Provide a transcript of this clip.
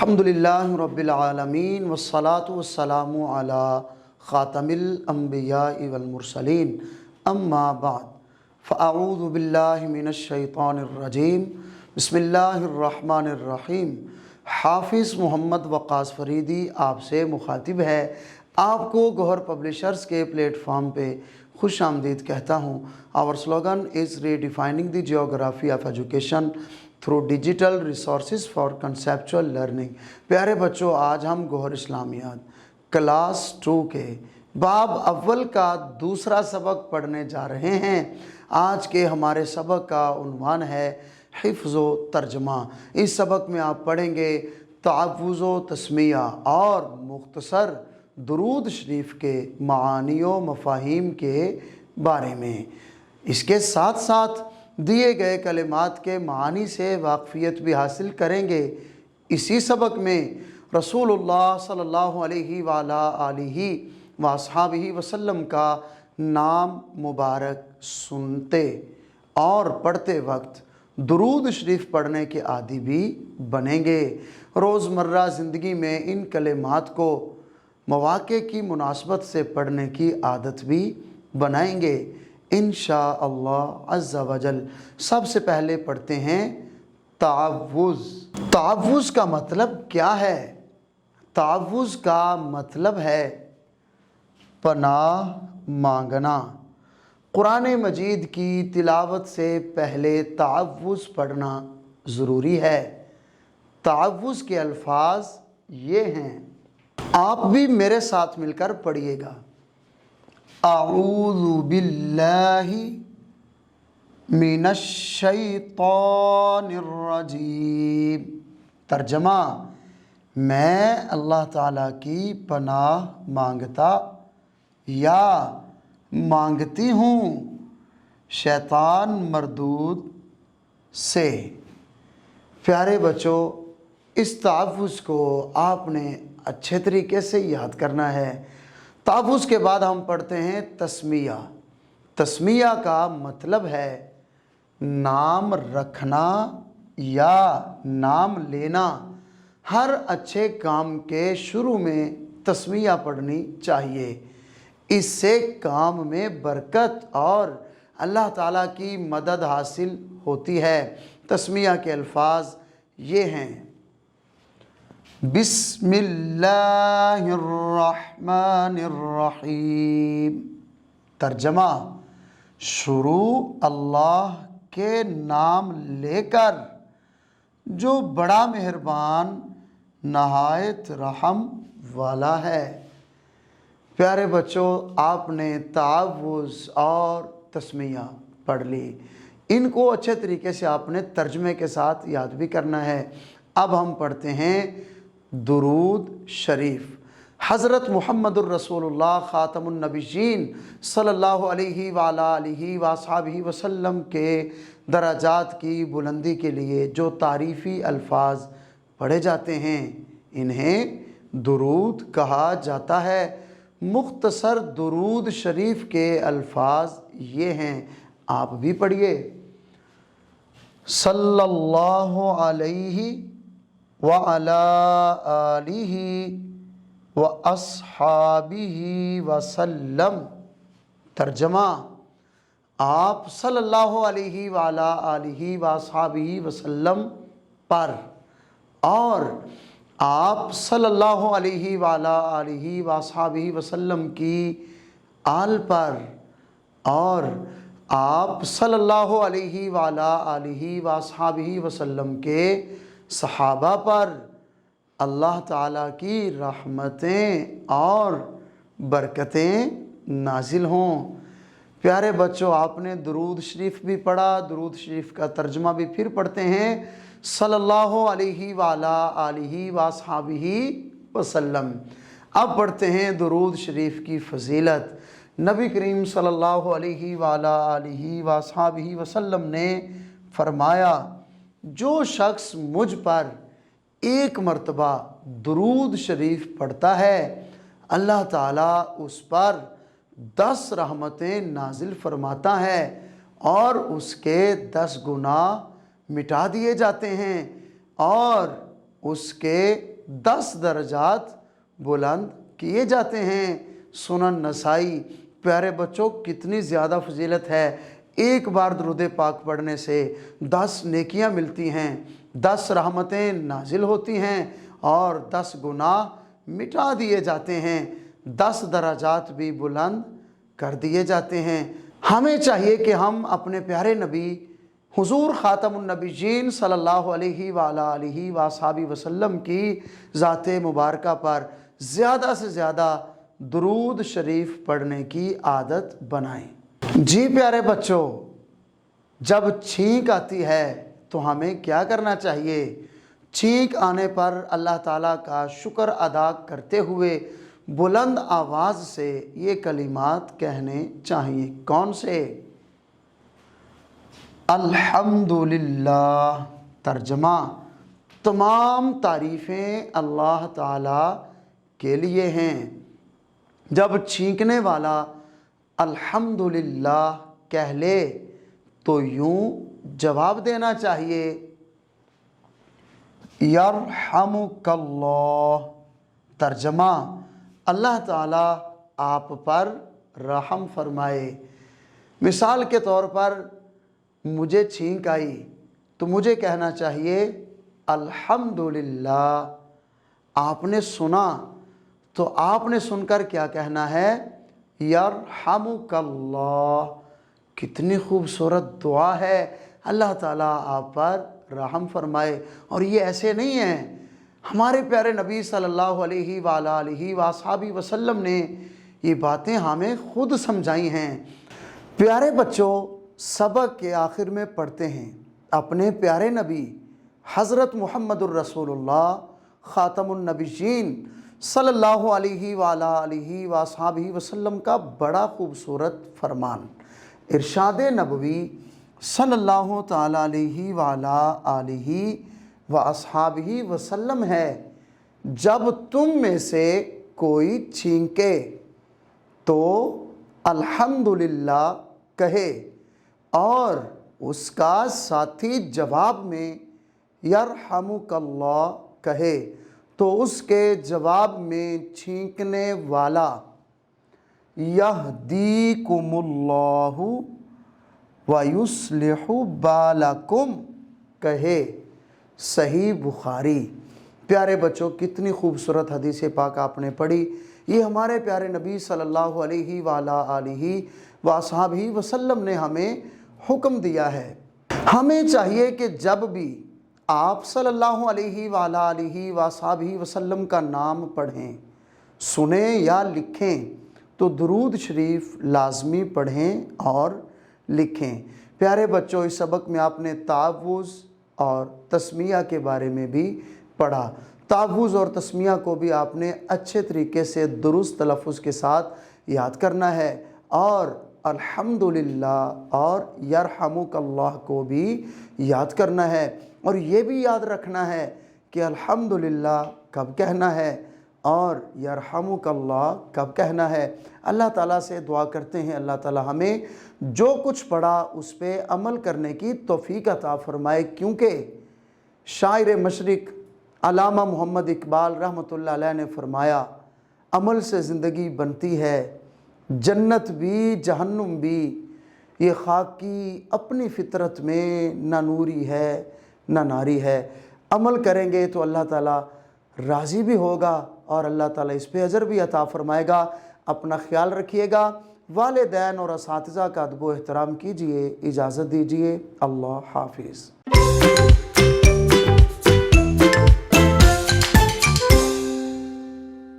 الحمدللہ رب العالمین والصلاة والسلام علی خاتم الانبیاء والمرسلین اما بعد فاعوذ باللہ من الشیطان الرجیم بسم اللہ الرحمن الرحیم۔ حافظ محمد وقاص فریدی آپ سے مخاطب ہے۔ آپ کو گوہر پبلشرز کے پلیٹ فارم پہ خوش آمدید کہتا ہوں۔ Our slogan is redefining the geography of education through digital resources for conceptual learning۔ پیارے بچوں، آج ہم گوہر اسلامیات کلاس 2 کے باب اول کا دوسرا سبق پڑھنے جا رہے ہیں۔ آج کے ہمارے سبق کا عنوان ہے حفظ و ترجمہ۔ اس سبق میں آپ پڑھیں گے تحفظ و تسمیہ اور مختصر درود شریف کے معانی و مفاہیم کے بارے میں۔ اس کے ساتھ ساتھ دیے گئے کلمات کے معانی سے واقفیت بھی حاصل کریں گے۔ اسی سبق میں رسول اللہ صلی اللہ علیہ وآلہ وصحبہ وسلم کا نام مبارک سنتے اور پڑھتے وقت درود شریف پڑھنے کے عادی بھی بنیں گے۔ روزمرہ زندگی میں ان کلمات کو مواقع کی مناسبت سے پڑھنے کی عادت بھی بنائیں گے انشاءاللہ عز و جل۔ سب سے پہلے پڑھتے ہیں تعوذ۔ تعوذ کا مطلب کیا ہے؟ تعوذ کا مطلب ہے پناہ مانگنا۔ قرآن مجید کی تلاوت سے پہلے تعوذ پڑھنا ضروری ہے۔ تعوذ کے الفاظ یہ ہیں، آپ بھی میرے ساتھ مل کر پڑھیے گا۔ اعوذ باللہ من الشیطان الرجیم۔ ترجمہ، میں اللہ تعالیٰ کی پناہ مانگتا یا مانگتی ہوں شیطان مردود سے۔ پیارے بچوں، اس تعوذ کو آپ نے اچھے طریقے سے یاد کرنا ہے۔ تعوذ کے بعد ہم پڑھتے ہیں تسمیہ۔ تسمیہ کا مطلب ہے نام رکھنا یا نام لینا۔ ہر اچھے کام کے شروع میں تسمیہ پڑھنی چاہیے۔ اس سے کام میں برکت اور اللہ تعالیٰ کی مدد حاصل ہوتی ہے۔ تسمیہ کے الفاظ یہ ہیں، بسم اللہ الرحمن الرحیم۔ ترجمہ، شروع اللہ کے نام لے کر جو بڑا مہربان نہایت رحم والا ہے۔ پیارے بچوں، آپ نے تعوذ اور تسمیہ پڑھ لی۔ ان کو اچھے طریقے سے آپ نے ترجمے کے ساتھ یاد بھی کرنا ہے۔ اب ہم پڑھتے ہیں درود شریف۔ حضرت محمد الرسول اللہ خاتم النبیین صلی اللہ علیہ وآلہ وصحبہ وسلم کے درجات کی بلندی کے لیے جو تعریفی الفاظ پڑھے جاتے ہیں انہیں درود کہا جاتا ہے۔ مختصر درود شریف کے الفاظ یہ ہیں، آپ بھی پڑھیے۔ صلی اللہ علیہ وعلی آلہ واصحابہ وسلم۔ ترجمہ، آپ صلی اللہ علیہ وعلی آلہ واصحابہ وسلم پر اور آپ صلی اللہ علیہ وعلی آلہ واصحابہ وسلم کی آل پر اور آپ صلی اللہ علیہ وعلی آلہ واصحابہ وسلم کے صحابہ پر اللہ تعالیٰ کی رحمتیں اور برکتیں نازل ہوں۔ پیارے بچوں، آپ نے درود شریف بھی پڑھا، درود شریف کا ترجمہ بھی پھر پڑھتے ہیں، صلی اللہ علیہ وعلی آلہ واصحابہ وسلم۔ اب پڑھتے ہیں درود شریف کی فضیلت۔ نبی کریم صلی اللہ علیہ وعلی آلہ واصحابہ وسلم نے فرمایا، جو شخص مجھ پر ایک مرتبہ درود شریف پڑھتا ہے، اللہ تعالیٰ اس پر 10 رحمتیں نازل فرماتا ہے اور اس کے 10 گناہ مٹا دیے جاتے ہیں اور اس کے 10 درجات بلند کیے جاتے ہیں۔ سنن نسائی۔ پیارے بچوں کتنی زیادہ فضیلت ہے، ایک بار درود پاک پڑھنے سے 10 نیکیاں ملتی ہیں، 10 رحمتیں نازل ہوتی ہیں اور 10 گناہ مٹا دیے جاتے ہیں، 10 درجات بھی بلند کر دیے جاتے ہیں۔ ہمیں چاہیے کہ ہم اپنے پیارے نبی حضور خاتم النبیین صلی اللہ علیہ وآلہ وصحبہ وسلم کی ذات مبارکہ پر زیادہ سے زیادہ درود شریف پڑھنے کی عادت بنائیں۔ جی پیارے بچوں، جب چھینک آتی ہے تو ہمیں کیا کرنا چاہیے؟ چھینک آنے پر اللہ تعالیٰ کا شکر ادا کرتے ہوئے بلند آواز سے یہ کلمات کہنے چاہیے۔ کون سے؟ الحمدللہ۔ ترجمہ: تمام تعریفیں اللہ تعالیٰ کے لیے ہیں۔ جب چھینکنے والا الحمدللہ کہہ لے تو یوں جواب دینا چاہیے، یرحمک اللہ۔ ترجمہ: اللہ تعالیٰ آپ پر رحم فرمائے۔ مثال کے طور پر مجھے چھینک آئی تو مجھے کہنا چاہیے الحمدللہ۔ آپ نے سنا تو آپ نے سن کر کیا کہنا ہے؟ یرحمک اللہ۔ کتنی خوبصورت دعا ہے، اللہ تعالیٰ آپ پر رحم فرمائے۔ اور یہ ایسے نہیں ہے، ہمارے پیارے نبی صلی اللہ علیہ وآلہ وصحبہ وسلم نے یہ باتیں ہمیں خود سمجھائی ہیں۔ پیارے بچوں، سبق کے آخر میں پڑھتے ہیں اپنے پیارے نبی حضرت محمد الرسول اللہ خاتم النبیین صلی اللہ علیہ وآلہ وصحبہ وسلم کا بڑا خوبصورت فرمان۔ ارشاد نبوی صلی اللہ تعالیٰ علیہ وآلہ وصحبہ وسلم ہے، جب تم میں سے کوئی چھینکے تو الحمدللہ کہے اور اس کا ساتھی جواب میں یرحمک اللہ کہے تو اس کے جواب میں چھینکنے والا یہدیکم اللہ ویصلح بالکم کہے۔ صحیح بخاری۔ پیارے بچوں کتنی خوبصورت حدیث پاک آپ نے پڑھی۔ یہ ہمارے پیارے نبی صلی اللہ علیہ وآلہ وصحبہ وسلم نے ہمیں حکم دیا ہے۔ ہمیں چاہیے کہ جب بھی آپ صلی اللہ علیہ وآلہ وصحبہ وسلم کا نام پڑھیں، سنیں یا لکھیں تو درود شریف لازمی پڑھیں اور لکھیں۔ پیارے بچوں، اس سبق میں آپ نے تعوذ اور تسمیہ کے بارے میں بھی پڑھا۔ تعوذ اور تسمیہ کو بھی آپ نے اچھے طریقے سے درست تلفظ کے ساتھ یاد کرنا ہے، اور الحمدللہ اور یرحمک اللہ کو بھی یاد کرنا ہے، اور یہ بھی یاد رکھنا ہے کہ الحمدللہ کب کہنا ہے اور یرحمک اللہ کب کہنا ہے۔ اللہ تعالیٰ سے دعا کرتے ہیں اللہ تعالیٰ ہمیں جو کچھ پڑھا اس پہ عمل کرنے کی توفیق عطا فرمائے، کیونکہ شاعر مشرق علامہ محمد اقبال رحمۃ اللہ علیہ نے فرمایا، عمل سے زندگی بنتی ہے، جنت بھی جہنم بھی، یہ خاک کی اپنی فطرت میں نہ نوری ہے نہ ناری ہے۔ عمل کریں گے تو اللہ تعالیٰ راضی بھی ہوگا اور اللہ تعالیٰ اس پہ اجر بھی عطا فرمائے گا۔ اپنا خیال رکھیے گا، والدین اور اساتذہ کا ادب و احترام کیجیے، اجازت دیجیے، اللہ حافظ۔